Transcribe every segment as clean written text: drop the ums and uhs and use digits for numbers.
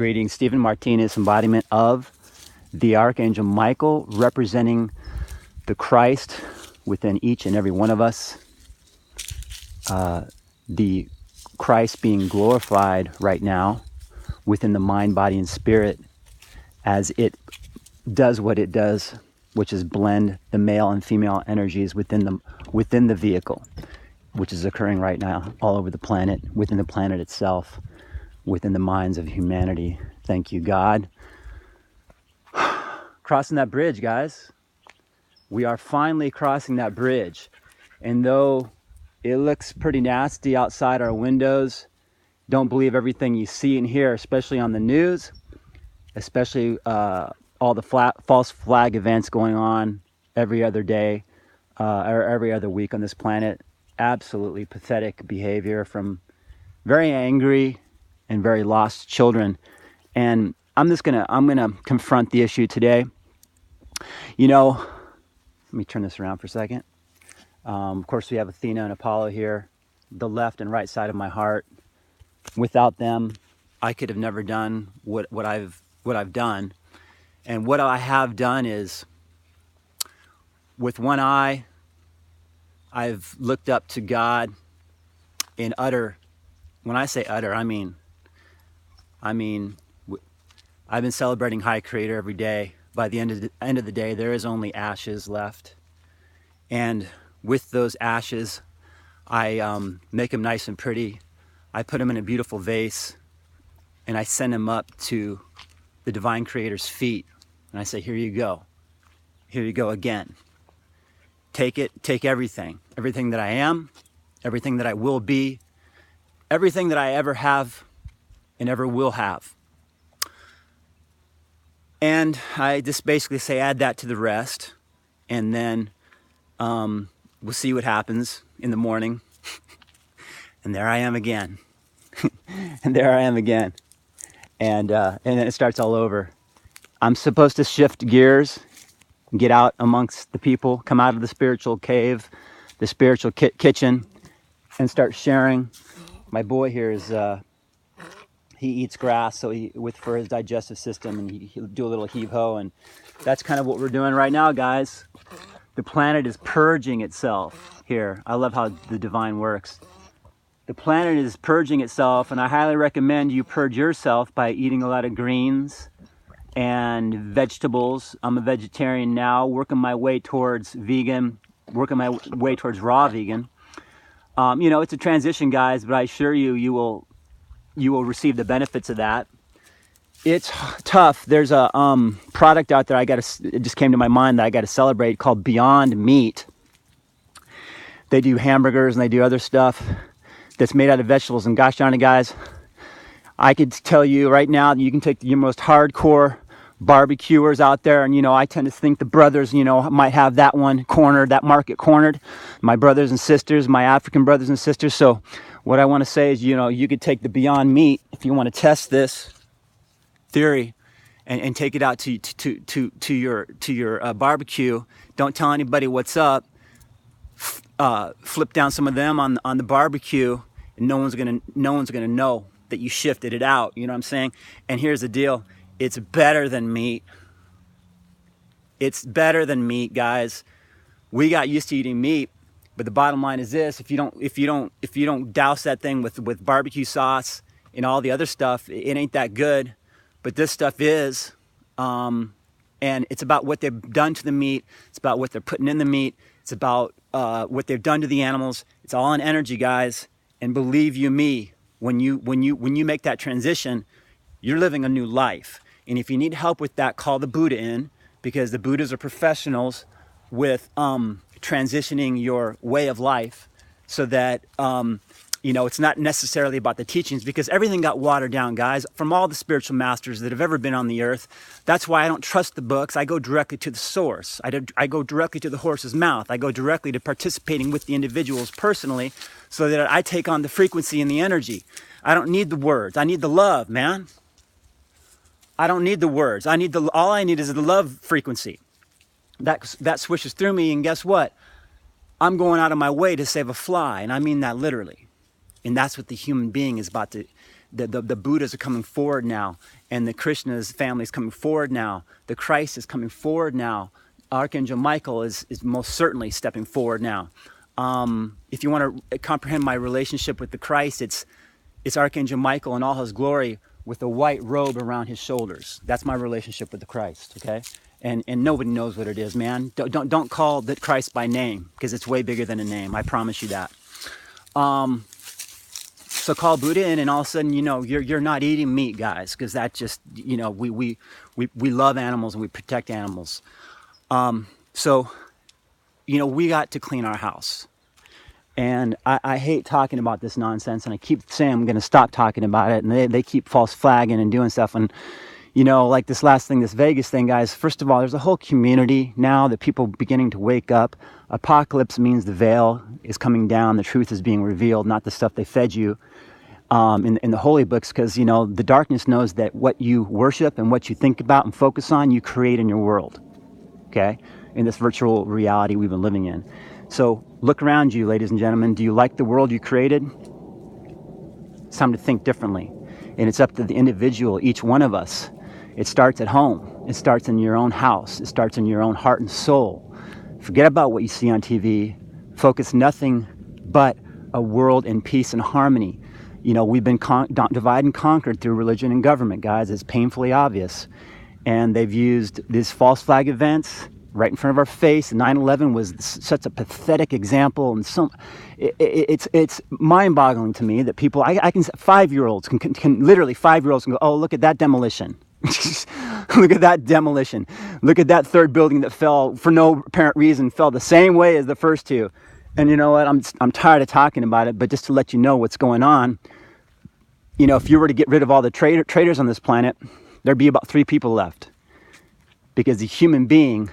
Greetings, Stephen Martinez, embodiment of the Archangel Michael, representing the Christ within each and every one of us. The Christ being glorified right now within the mind, body, and spirit as it does what it does, which is blend the male and female energies within the vehicle, which is occurring right now all over the planet, within the planet itself, within the minds of humanity. Thank you, God. Crossing that bridge, guys. We are finally crossing that bridge. And though it looks pretty nasty outside our windows, don't believe everything you see and hear, especially on the news, especially all the false flag events going on every other day or every other week on this planet. Absolutely pathetic behavior from very angry and very lost children. And I'm gonna confront the issue today. You know, let me turn this around for a second. Of course, we have Athena and Apollo here, the left and right side of my heart. Without them, I could have never done what I've done. And what I have done is, with one eye, I've looked up to God in utter. When I say utter, I mean, I've been celebrating High Creator every day. By the end of the day, there is only ashes left. And with those ashes, I make them nice and pretty. I put them in a beautiful vase, and I send them up to the Divine Creator's feet. And I say, here you go. Here you go again. Take it, take everything. Everything that I am, everything that I will be, everything that I ever have and ever will have. And I just basically say, add that to the rest, and then we'll see what happens in the morning. And there I am again. And there I am again. And then it starts all over. I'm supposed to shift gears, get out amongst the people, come out of the spiritual cave, the spiritual kitchen, and start sharing. My boy here is... he eats grass, so for his digestive system, and he'll do a little heave-ho, and that's kind of what we're doing right now, guys. The planet is purging itself here. I love how the divine works. The planet is purging itself, and I highly recommend you purge yourself by eating a lot of greens and vegetables. I'm a vegetarian now, working my way towards vegan, working my way towards raw vegan. It's a transition, guys, but I assure you, you will receive the benefits of that. It's tough. There's a product out there it just came to my mind that I got to celebrate, called Beyond Meat. They do hamburgers and they do other stuff that's made out of vegetables. And gosh darn it, guys, I could tell you right now, you can take your most hardcore barbecuers out there, and I tend to think the brothers, might have that one cornered, that market cornered. My brothers and sisters, my African brothers and sisters. So what I want to say is, you could take the Beyond Meat, if you want to test this theory, and take it out to your barbecue. Don't tell anybody what's up. Flip down some of them on the barbecue, and no one's gonna know that you shifted it out. You know what I'm saying? And here's the deal: it's better than meat. It's better than meat, guys. We got used to eating meat. But the bottom line is this: if you don't douse that thing with barbecue sauce and all the other stuff, it ain't that good. But this stuff is, and it's about what they've done to the meat. It's about what they're putting in the meat. It's about what they've done to the animals. It's all in energy, guys. And believe you me, when you make that transition, you're living a new life. And if you need help with that, call the Buddha in, because the Buddhas are professionals with transitioning your way of life, so that it's not necessarily about the teachings, because everything got watered down, guys, from all the spiritual masters that have ever been on the earth. That's why I don't trust the books. I go directly to the source. I go directly to the horse's mouth. I go directly to participating with the individuals personally, so that I take on the frequency and the energy. I don't need the words. I need the love, man. I don't need the words. All I need is the love frequency. That swishes through me, and guess what? I'm going out of my way to save a fly, and I mean that literally. And that's what the human being is about to, the Buddhas are coming forward now, and the Krishna's family is coming forward now. The Christ is coming forward now. Archangel Michael is most certainly stepping forward now. If you want to comprehend my relationship with the Christ, it's Archangel Michael in all his glory with a white robe around his shoulders. That's my relationship with the Christ, okay? And nobody knows what it is, man. Don't call the Christ by name, because it's way bigger than a name. I promise you that. So call Buddha in, and all of a sudden, you're not eating meat, guys, because that just, we love animals and we protect animals. So we got to clean our house. And I hate talking about this nonsense, and I keep saying I'm going to stop talking about it, and they keep false flagging and doing stuff. And, like this last thing, this Vegas thing, guys, first of all, there's a whole community now that people beginning to wake up. Apocalypse means the veil is coming down, the truth is being revealed, not the stuff they fed you in the holy books, because, the darkness knows that what you worship and what you think about and focus on, you create in your world, okay, in this virtual reality we've been living in. So look around you, ladies and gentlemen. Do you like the world you created? It's time to think differently. And it's up to the individual, each one of us. It starts at home. It starts in your own house. It starts in your own heart and soul. Forget about what you see on TV. Focus nothing but a world in peace and harmony. We've been divided and conquered through religion and government, guys. It's painfully obvious. And they've used these false flag events right in front of our face. 9/11 was such a pathetic example, and it's mind-boggling to me that people, I can 5-year-olds can literally 5-year-olds can go, oh, look at that demolition. Look at that demolition. Look at that third building that fell for no apparent reason, fell the same way as the first two. And you know what? I'm tired of talking about it, but just to let you know what's going on, if you were to get rid of all the traitors on this planet, there'd be about 3 people left, because the human being.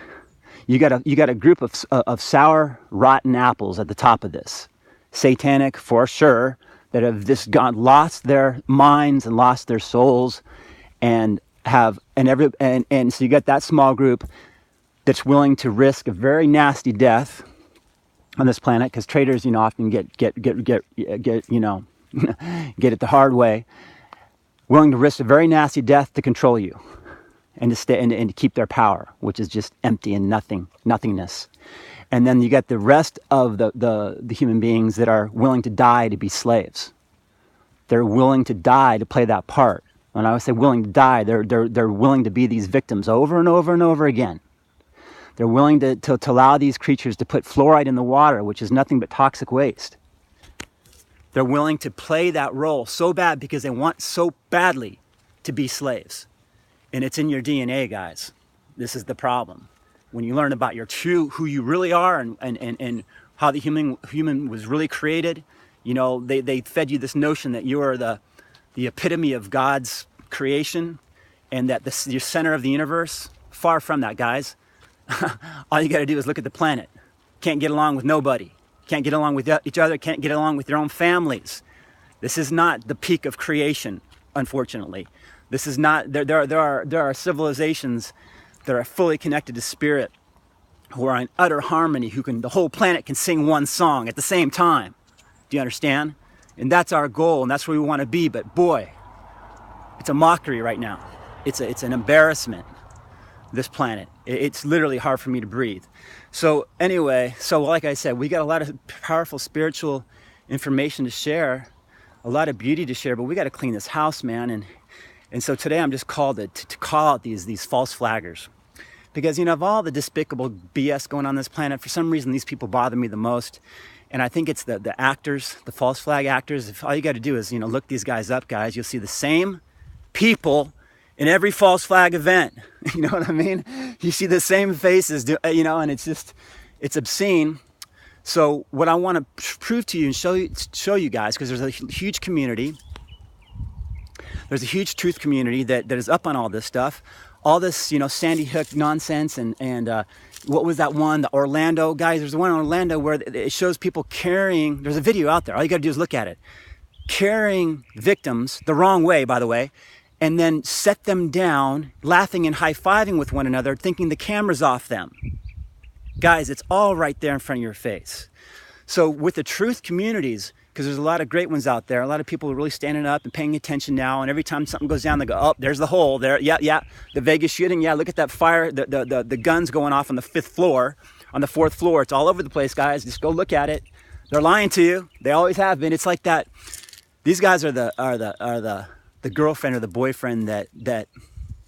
You got a group of sour, rotten apples at the top of this, satanic for sure, that have lost their minds and lost their souls, and so you got that small group that's willing to risk a very nasty death on this planet, because traitors, often get get it the hard way, willing to risk a very nasty death to control you. And to stay and to keep their power, which is just empty and nothingness. And then you got the rest of the human beings that are willing to die to be slaves. They're willing to die to play that part. When I say willing to die, they're willing to be these victims over and over and over again. They're willing to allow these creatures to put fluoride in the water, which is nothing but toxic waste. They're willing to play that role so bad because they want so badly to be slaves. And it's in your DNA, guys. This is the problem. When you learn about your true, who you really are, and how the human was really created, they fed you this notion that you are the epitome of God's creation, and that you're center of the universe. Far from that, guys. All you got to do is look at the planet. Can't get along with nobody. Can't get along with each other. Can't get along with your own families. This is not the peak of creation, unfortunately. This is not, there are civilizations that are fully connected to spirit, who are in utter harmony, the whole planet can sing one song at the same time. Do you understand? And that's our goal, and that's where we want to be. But boy, it's a mockery right now. It's an embarrassment, this planet. It's literally hard for me to breathe. So anyway, like I said, we got a lot of powerful spiritual information to share, a lot of beauty to share, but we got to clean this house, man. And so today I'm just called to call out these false flaggers. Because, of all the despicable BS going on this planet, for some reason these people bother me the most. And I think it's the actors, the false flag actors. If all you got to do is, look these guys up, guys, you'll see the same people in every false flag event. You know what I mean? You see the same faces, and it's obscene. So what I want to prove to you and show you guys, because there's a huge community. There's a huge truth community that is up on all this stuff. All this, Sandy Hook nonsense and what was that one? The Orlando, guys, there's one in Orlando where it shows people carrying, there's a video out there. All you got to do is look at it. Carrying victims the wrong way, by the way, and then set them down, laughing and high-fiving with one another, thinking the camera's off them. Guys, it's all right there in front of your face. So with the truth communities, because there's a lot of great ones out there. A lot of people are really standing up and paying attention now. And every time something goes down, they go, oh, there's the hole there. Yeah. The Vegas shooting. Yeah, look at that fire. The guns going off on the 5th floor, on the 4th floor. It's all over the place, guys. Just go look at it. They're lying to you. They always have been. It's like that. These guys are the girlfriend or the boyfriend that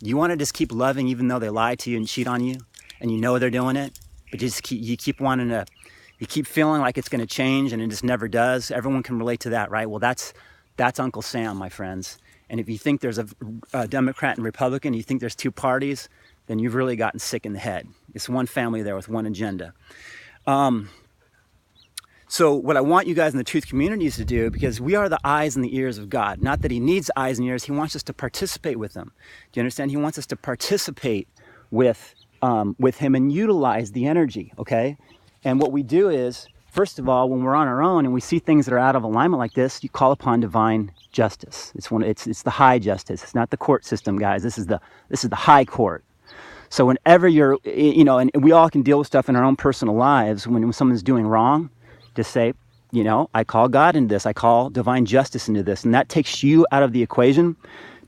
you want to just keep loving, even though they lie to you and cheat on you, and you know they're doing it, but you keep wanting to. You keep feeling like it's going to change, and it just never does. Everyone can relate to that, right? Well, that's Uncle Sam, my friends. And if you think there's a Democrat and Republican, you think there's two parties, then you've really gotten sick in the head. It's one family there with one agenda. So what I want you guys in the truth communities to do, because we are the eyes and the ears of God. Not that he needs eyes and ears. He wants us to participate with him. Do you understand? He wants us to participate with him and utilize the energy, okay? And what we do is, first of all, when we're on our own and we see things that are out of alignment like this, you call upon divine justice. It's the high justice. It's not the court system, guys. This is the high court. So whenever you're, and we all can deal with stuff in our own personal lives. When someone's doing wrong, just say, I call God into this. I call divine justice into this, and that takes you out of the equation.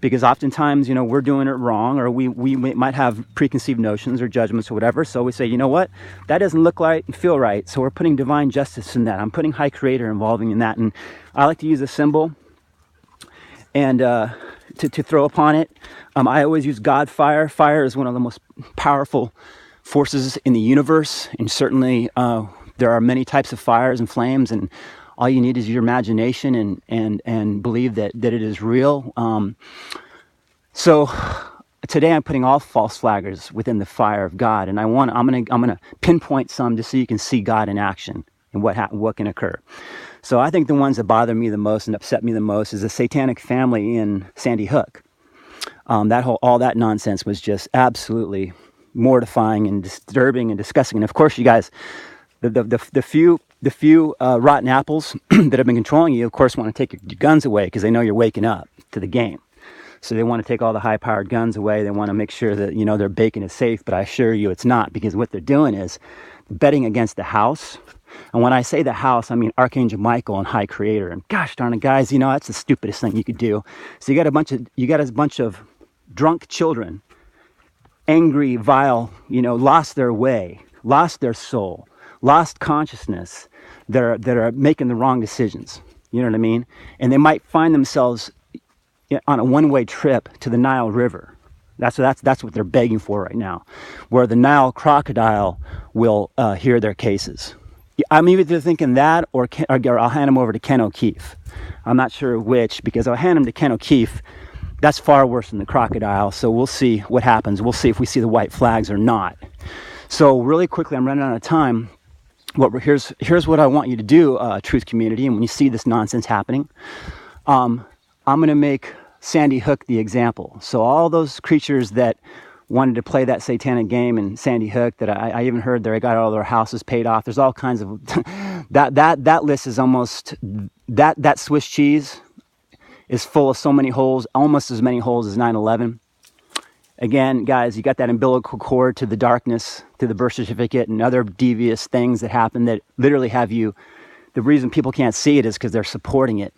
Because oftentimes, we're doing it wrong, or we might have preconceived notions or judgments or whatever. So we say, you know what? That doesn't look right and feel right. So we're putting divine justice in that. I'm putting High Creator involving in that. And I like to use a symbol and to throw upon it. I always use God fire. Fire is one of the most powerful forces in the universe. And certainly there are many types of fires and flames, and all you need is your imagination and believe that it is real. So today I'm putting all false flaggers within the fire of God, and I'm gonna pinpoint some just so you can see God in action and what can occur. So I think the ones that bother me the most and upset me the most is the satanic family in Sandy Hook. All that nonsense was just absolutely mortifying and disturbing and disgusting. And of course, you guys, the few rotten apples that have been controlling you, of course, want to take your guns away because they know you're waking up to the game. So they want to take all the high-powered guns away. They want to make sure that, their bacon is safe, but I assure you it's not, because what they're doing is betting against the house. And when I say the house, I mean Archangel Michael and High Creator. And gosh darn it, guys, that's the stupidest thing you could do. So you got a bunch of drunk children, angry, vile, lost their way, lost their soul, lost consciousness, that are making the wrong decisions. You know what I mean? And they might find themselves on a one-way trip to the Nile River. That's what they're begging for right now, where the Nile crocodile will hear their cases. I'm either thinking that or I'll hand them over to Ken O'Keefe. I'm not sure which, because I'll hand them to Ken O'Keefe. That's far worse than the crocodile. So we'll see what happens. We'll see if we see the white flags or not. So really quickly, I'm running out of time. Here's what I want you to do, truth community. And when you see this nonsense happening, I'm going to make Sandy Hook the example. So all those creatures that wanted to play that satanic game in Sandy Hook, that I even heard they got all their houses paid off. There's all kinds of that list is almost that Swiss cheese is full of so many holes, almost as many holes as 9/11. Again, guys, you got that umbilical cord to the darkness, to the birth certificate, and other devious things that happen that literally have you. The reason people can't see it is because they're supporting it.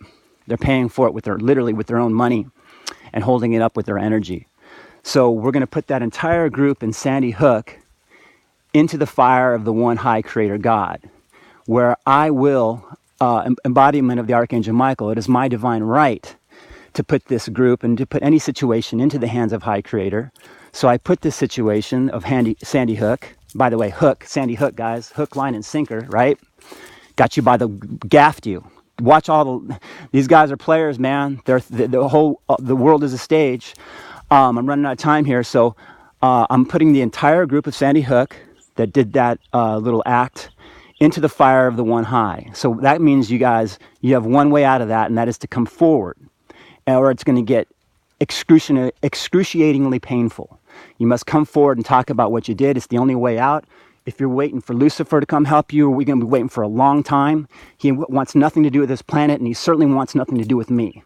They're paying for it with their own money and holding it up with their energy. So we're going to put that entire group in Sandy Hook into the fire of the one High Creator God, where I will, embodiment of the Archangel Michael, it is my divine right to put this group and to put any situation into the hands of High Creator. So I put this situation of Sandy Hook. By the way, Sandy Hook, guys, hook, line, and sinker, right? Got you gaffed you. Watch these guys are players, man. The world is a stage. I'm running out of time here, so I'm putting the entire group of Sandy Hook that did that little act into the fire of the one high. So that means you have one way out of that, and that is to come forward, or it's going to get excruciatingly painful. You must come forward and talk about what you did. It's the only way out. If you're waiting for Lucifer to come help you, we're going to be waiting for a long time. He wants nothing to do with this planet, and he certainly wants nothing to do with me.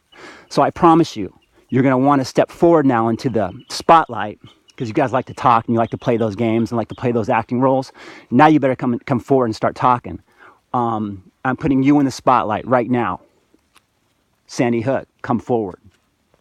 So I promise you, you're going to want to step forward now into the spotlight, because you guys like to talk and you like to play those games and like to play those acting roles. Now you better come forward and start talking. I'm putting you in the spotlight right now. Sandy Hook, come forward.